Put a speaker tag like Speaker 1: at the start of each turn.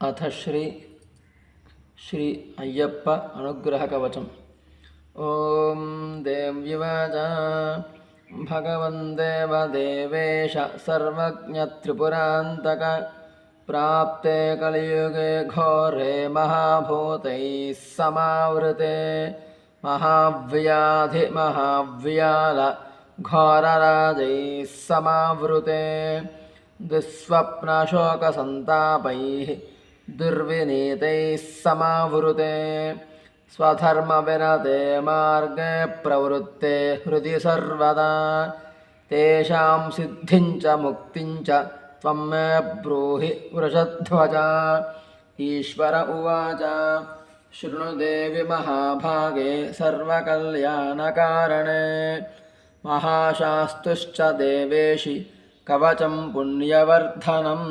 Speaker 1: अथ श्री अय्यप्प अनुग्रहकवचम्। ॐ देव्युवाच भगवन् देवदेवेश सर्वज्ञत्रिपुरान्तक प्राप्ते कलियुगे घोरे महाभूतैः समावृते महाव्याधिमहाव्याल घोरराजैः समावृते दुःस्वप्नशोकसन्तापैः दुर्विनीतैः समावृते स्वधर्मविरते मार्गे प्रवृत्ते हृदि सर्वदा तेषां सिद्धिं च मुक्तिं च त्वं मे ब्रूहि वृषध्वज। ईश्वर उवाच शृणुदेवि महाभागे सर्वकल्याणकारणे महाशास्तुश्च देवेशि कवचं पुण्यवर्धनम्।